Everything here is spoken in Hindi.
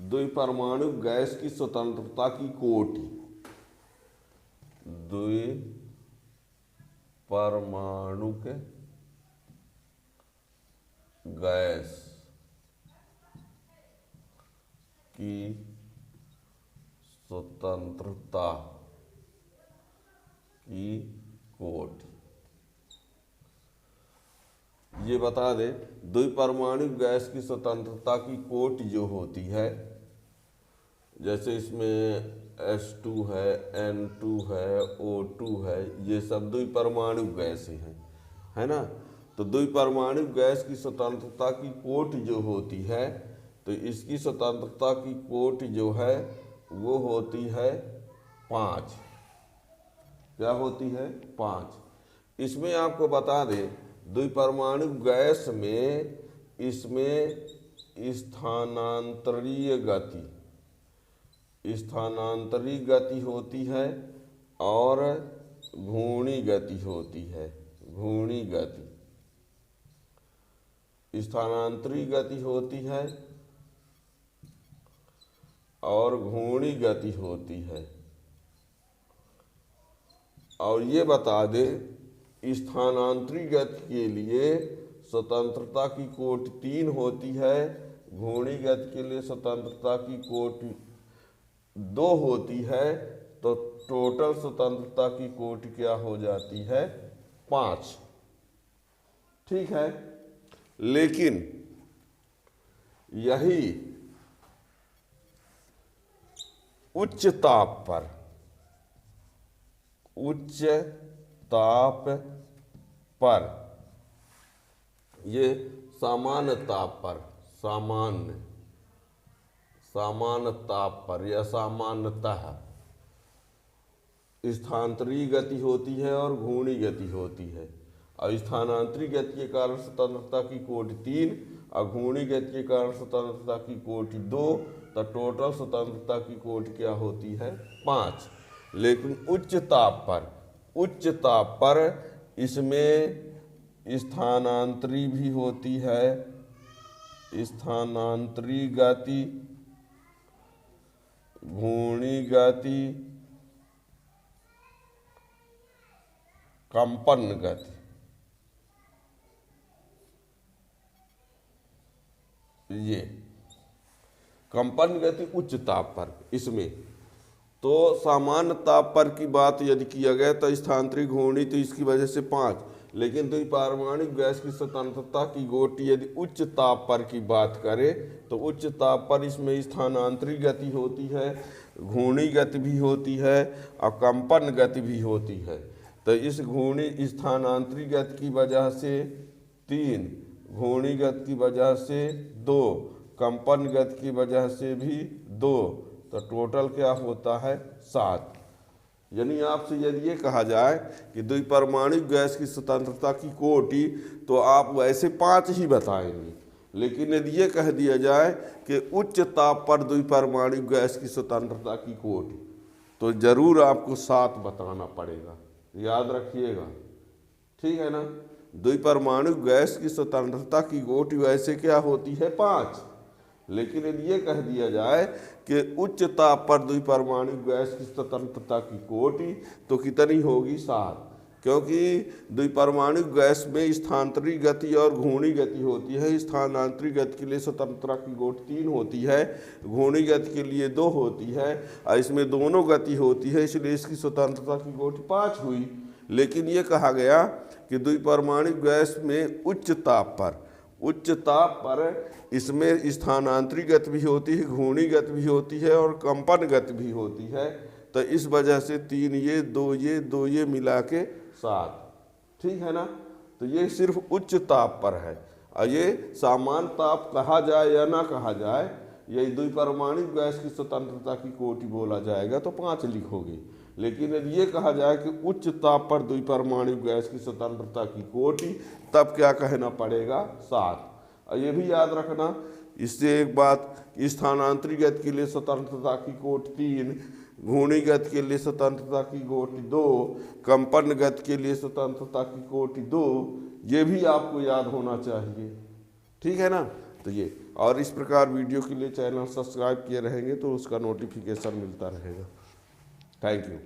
द्विपरमाणु गैस की स्वतंत्रता की कोटि। द्विपरमाणुक गैस की स्वतंत्रता की कोटि। ये बता दे, द्विपरमाणु गैस की स्वतंत्रता की कोटि जो होती है, जैसे इसमें H2 है, N2 है, O2 है, ये सब द्विपरमाणु गैस हैं, है ना। तो द्विपरमाणु गैस की स्वतंत्रता की कोटि जो होती है, तो इसकी स्वतंत्रता की कोटि जो है वो होती है 5। क्या होती है? 5। इसमें आपको बता दें, द्विपरमाणु गैस में इसमें स्थानांतरीय गति होती है और घूर्णी गति होती है। घूर्णी गति, स्थानांतरी गति होती है और घूर्णी गति होती है। और ये बता दे, स्थानांतरी गति के लिए स्वतंत्रता की कोटि 3 होती है, घूर्णी गति के लिए स्वतंत्रता की कोटि 2 होती है, तो टोटल स्वतंत्रता की कोटि क्या हो जाती है? 5। ठीक है। लेकिन यही उच्च ताप पर, ये सामान्य ताप पर, सामान्य ताप पर या सामान्यतः स्थानांतरी गति होती है और घूर्णी गति होती है। और स्थानांतरी गति के कारण स्वतंत्रता की कोटि 3 और घूर्णी गति के कारण स्वतंत्रता की कोटि 2, तो टोटल स्वतंत्रता की कोटि क्या होती है? 5। लेकिन उच्च ताप पर इसमें स्थानांतरी भी होती है, स्थानांतरी गति, घूर्णी गति, कंपन गति। ये कंपन गति उच्च ताप पर। इसमें तो सामान्य ताप पर की बात यदि किया गया तो स्थानांतरी, घूर्णी, तो इसकी वजह से 5। लेकिन द्विपरमाणु गैस की स्वतंत्रता की कोटि यदि उच्च ताप पर की बात करें तो उच्च ताप पर इसमें स्थानांतरी गति होती है, घूर्णी गति भी होती है और कंपन गति भी होती है। तो इस घूर्णी स्थानांतरी गति की वजह से 3, घूर्णी गति की वजह से 2, कंपन गति की वजह से भी 2, तो टोटल क्या होता है? 7। यानी आपसे यदि ये कहा जाए कि द्विपरमाणु गैस की स्वतंत्रता की कोटि, तो आप वैसे 5 ही बताएंगे। लेकिन यदि ये कह दिया जाए कि उच्च ताप पर द्विपरमाणु गैस की स्वतंत्रता की कोटि, तो जरूर आपको 7 बताना पड़ेगा। याद रखिएगा, ठीक है ना। द्विपरमाणु गैस की स्वतंत्रता की कोटि वैसे क्या होती है? 5। लेकिन यदि ये कह दिया जाए कि उच्च ताप पर द्विपरमाणु गैस की स्वतंत्रता की कोटि, तो कितनी होगी? 7। क्योंकि द्विपरमाणु गैस में स्थानांतरी गति और घूर्णी गति होती है। स्थानांतरी गति के लिए स्वतंत्रता की कोटि 3 होती है, घूर्णी गति के लिए 2 होती है, और इसमें दोनों गति होती है, इसलिए इसकी स्वतंत्रता की कोटि 5 हुई। लेकिन ये कहा गया कि द्विपरमाणु गैस में उच्च ताप पर इसमें स्थानांतरी गति भी होती है, घूर्णी गति भी होती है और कंपन गति भी होती है। तो इस वजह से 3 ये 2 ये मिला के 7। ठीक है ना। तो ये सिर्फ उच्च ताप पर है। और ये सामान्य ताप कहा जाए या ना कहा जाए, यही द्विपरमाणु गैस की स्वतंत्रता की कोटि बोला जाएगा तो 5 लिखोगे। लेकिन यदि ये कहा जाए कि उच्च ताप पर द्विपरमाणु गैस की स्वतंत्रता की कोटि, तब क्या कहना पड़ेगा? 7। और ये भी याद रखना, इससे एक बात, स्थानांतरी गति के लिए स्वतंत्रता की कोटि 3, घूर्णी गति के लिए स्वतंत्रता की कोटि 2, कंपन गति के लिए स्वतंत्रता की कोटि 2, ये भी आपको याद होना चाहिए। ठीक है ना। तो ये, और इस प्रकार वीडियो के लिए चैनल सब्सक्राइब किए रहेंगे तो उसका नोटिफिकेशन मिलता रहेगा। Thank you.